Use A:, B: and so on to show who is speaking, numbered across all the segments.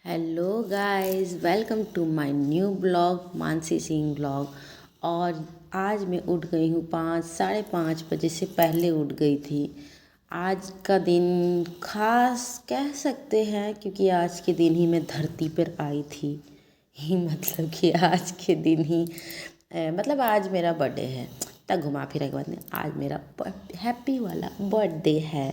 A: Hello guys, welcome to my new blog Mansi Singh blog. और आज मैं उठ गई हूँ 5 साढ़े 5 बजे से पहले उठ गई थी। आज का दिन खास कह सकते हैं क्योंकि आज के दिन ही मैं धरती पर आई थी ही मतलब कि आज के दिन ही मतलब आज मेरा बर्थडे है। तब घुमा फिरा के बाद में आज मेरा हैप्पी वाला बर्थडे है।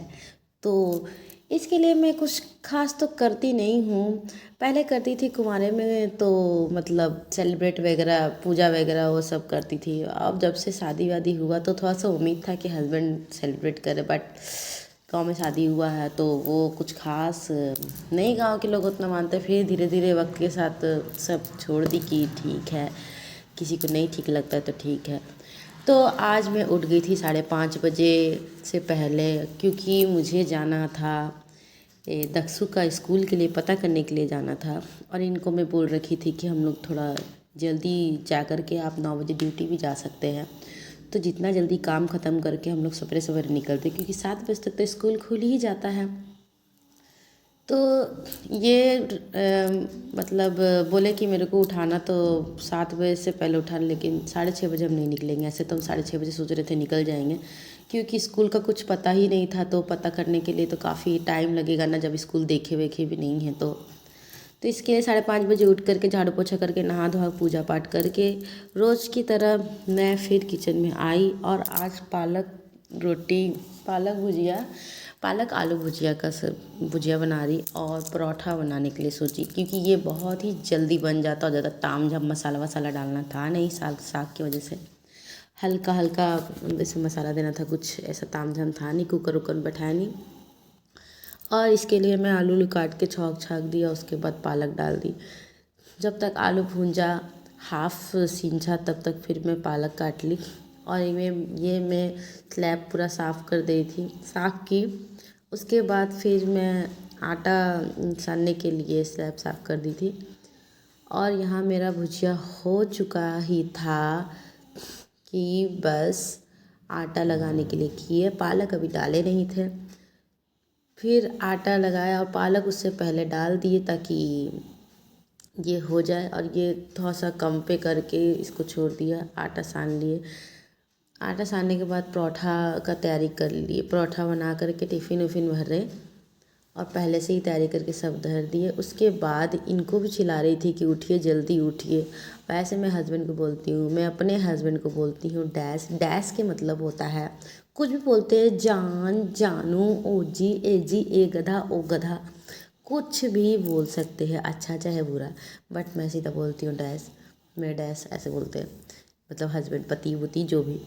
A: तो इसके लिए मैं कुछ खास तो करती नहीं हूँ। पहले करती थी कुंवारे में, तो मतलब सेलिब्रेट वगैरह पूजा वगैरह वो सब करती थी। अब जब से शादी वादी हुआ तो थोड़ा सा उम्मीद था कि हस्बैंड सेलिब्रेट करे, बट गांव में शादी हुआ है तो वो कुछ खास नहीं, गांव के लोग उतना मानते। फिर धीरे धीरे वक्त के साथ सब छोड़ दी कि ठीक है, किसी को नहीं ठीक लगता है तो ठीक है। तो आज मैं उठ गई थी 5:30 बजे से पहले, क्योंकि मुझे जाना था दक्षु का स्कूल के लिए पता करने के लिए जाना था। और इनको मैं बोल रखी थी कि हम लोग थोड़ा जल्दी जा कर के आप 9 बजे ड्यूटी भी जा सकते हैं। तो जितना जल्दी काम ख़त्म करके हम लोग सवेरे सवेरे निकलते, क्योंकि 7 बजे तक तो स्कूल खुल ही जाता है। तो ये मतलब बोले कि मेरे को उठाना तो 7 बजे से पहले उठाना, लेकिन 6:30 बजे हम नहीं निकलेंगे। ऐसे तो हम 6:30 बजे सोच रहे थे निकल जाएंगे, क्योंकि स्कूल का कुछ पता ही नहीं था। तो पता करने के लिए तो काफ़ी टाइम लगेगा ना, जब स्कूल देखे वेखे भी नहीं है। तो इसके लिए 5:30 बजे उठ करके झाड़ू पोछा करके नहा धोआ पूजा पाठ करके रोज़ की तरह मैं फिर किचन में आई। और आज पालक रोटी, पालक भुजिया, पालक आलू भुजिया का सब भुजिया बना रही और परोठा बनाने के लिए सोची, क्योंकि ये बहुत ही जल्दी बन जाता और ज़्यादा ताम झाम मसाला वसाला डालना था नहीं। साग साग की वजह से हल्का हल्का इसमें मसाला देना था, कुछ ऐसा ताम झाम था नहीं, कुकर उकर बैठाया नहीं। और इसके लिए मैं आलू उलू काट के छौंक छाक दिया, उसके बाद पालक डाल दी। जब तक आलू भूंजा हाफ सींचा तब तक फिर मैं पालक काट ली। और ये मैं स्लैब पूरा साफ़ कर दी थी, साफ़ की। उसके बाद फिर मैं आटा सानने के लिए स्लैब साफ़ कर दी थी। और यहाँ मेरा भुजिया हो चुका ही था कि बस आटा लगाने के लिए किए, पालक अभी डाले नहीं थे। फिर आटा लगाया और पालक उससे पहले डाल दिए ताकि ये हो जाए। और ये थोड़ा सा कम पे करके इसको छोड़ दिया, आटा सान लिए। आटा सानने के बाद परोठा का तैयारी कर लिए, परोठा बना करके टिफ़िन उफ़िन भर रहे और पहले से ही तैयारी करके सब धर दिए। उसके बाद इनको भी चिल्ला रही थी कि उठिए, जल्दी उठिए। वैसे मैं हस्बैंड को बोलती हूँ, मैं अपने हस्बैंड को बोलती हूँ डैश। डैश के मतलब होता है, कुछ भी बोलते हैं, जान, जानू, ओ जी, ए जी, ए गधा, ओ गधा, कुछ भी बोल सकते हैं, अच्छा चाहे बुरा। बट मैं सीधा बोलती हूँ डैश। मेरे डैश ऐसे बोलते हैं, मतलब हस्बैंड, पति वती जो भी।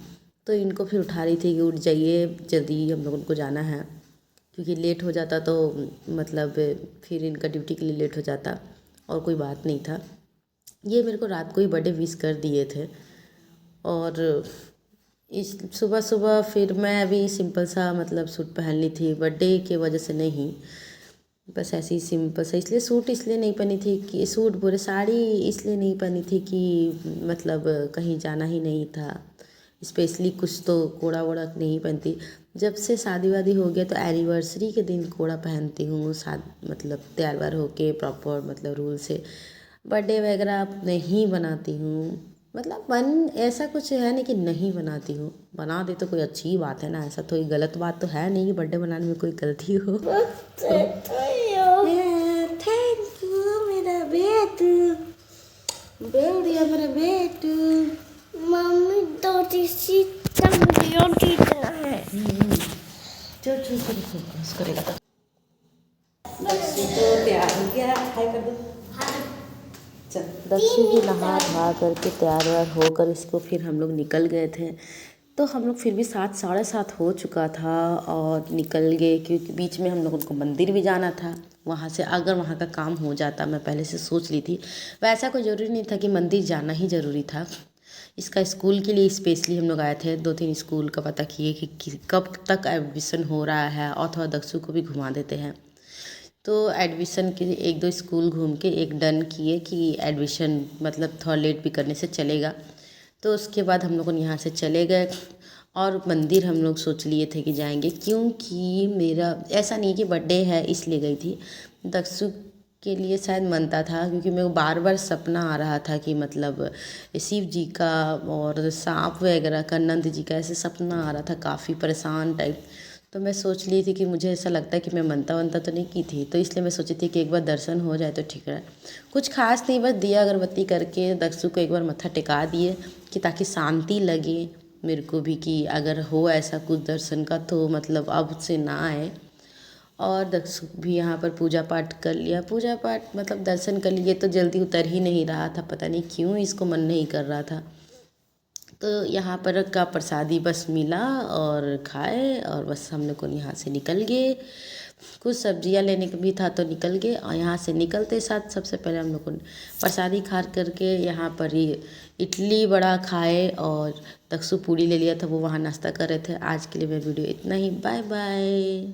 A: तो इनको फिर उठा रही थी कि उठ जाइए जल्दी, हम लोगों को जाना है, क्योंकि लेट हो जाता तो मतलब फिर इनका ड्यूटी के लिए लेट हो जाता। और कोई बात नहीं था, ये मेरे को रात को ही बर्थडे विश कर दिए थे। और इस सुबह सुबह फिर मैं अभी सिंपल सा मतलब सूट पहन ली थी, बर्थडे के वजह से नहीं, बस ऐसे ही सिंपल सा। इसलिए सूट इसलिए नहीं पहनी थी कि सूट बोले साड़ी इसलिए नहीं पहनी थी कि मतलब कहीं जाना ही नहीं था स्पेशली कुछ, तो कोड़ा वोड़ा नहीं पहनती। जब से शादी वादी हो गया तो एनिवर्सरी के दिन कोड़ा पहनती हूँ, मतलब तैयार वार होके प्रॉपर मतलब रूल से। बर्थडे वगैरह अब नहीं बनाती हूँ, मतलब मन ऐसा कुछ है नहीं कि नहीं बनाती हूँ, बना दे तो कोई अच्छी बात है ना। ऐसा तो कोई गलत बात तो है नहीं कि बर्थडे बनाने में कोई गलती हो। थैंक यू मेरा बेटू, बेटिया मेरा बेटू।
B: मम्मी तो तीसरी तंगड़ियों खींचना है।
A: चल चल चल चल, बस करेगा तो। दक्षु तो तैयार हो गया, हाय कर दो। चल, दक्षु भी नहा धोआ करके तैयार व्यार होकर इसको फिर हम लोग निकल गए थे। तो हम लोग फिर भी 7 साढ़े 7 हो चुका था और निकल गए, क्योंकि बीच में हम लोगों को मंदिर भी जाना था। वहाँ से अगर वहाँ का काम हो जाता, मैं पहले से सोच ली थी, वैसा कोई ज़रूरी नहीं था कि मंदिर जाना ही ज़रूरी था। इसका स्कूल के लिए स्पेशली हम लोग आए थे, 2-3 स्कूल का पता किए कि कब तक एडमिशन हो रहा है, और थोड़ा दक्षु को भी घुमा देते हैं। तो एडमिशन के 1-2 स्कूल घूम के एक डन किए कि एडमिशन मतलब थोड़ा लेट भी करने से चलेगा। तो उसके बाद हम लोग यहाँ से चले गए और मंदिर हम लोग सोच लिए थे कि जाएंगे, क्योंकि मेरा ऐसा नहीं कि बर्थडे है इसलिए गई थी। दक्षु के लिए शायद मनता था, क्योंकि मेरे को बार बार सपना आ रहा था कि मतलब शिव जी का और सांप वगैरह का, नंद जी का, ऐसे सपना आ रहा था काफ़ी परेशान टाइप। तो मैं सोच ली थी कि मुझे ऐसा लगता है कि मैं मनता वनता तो नहीं की थी, तो इसलिए मैं सोची थी कि एक बार दर्शन हो जाए तो ठीक है। कुछ खास नहीं, बस दिया अगरबत्ती करके दक्षु को एक बार मत्था टिका दिए कि ताकि शांति लगे मेरे को भी, कि अगर हो ऐसा कुछ दर्शन का तो मतलब अब से ना आए। और दक्षु भी यहाँ पर पूजा पाठ कर लिया, पूजा पाठ मतलब दर्शन कर लिए तो जल्दी उतर ही नहीं रहा था, पता नहीं क्यों इसको मन नहीं कर रहा था। तो यहाँ पर का प्रसादी बस मिला और खाए और बस हम लोग को यहाँ से निकल गए। कुछ सब्जियाँ लेने का भी था तो निकल गए, और यहाँ से निकलते साथ सबसे पहले हम लोग को प्रसादी खा करके यहाँ पर ही इडली बड़ा खाए, और दक्षु पूड़ी ले लिया था, वो वहाँ नाश्ता कर रहे थे। आज के लिए मेरा वीडियो इतना ही, बाय बाय।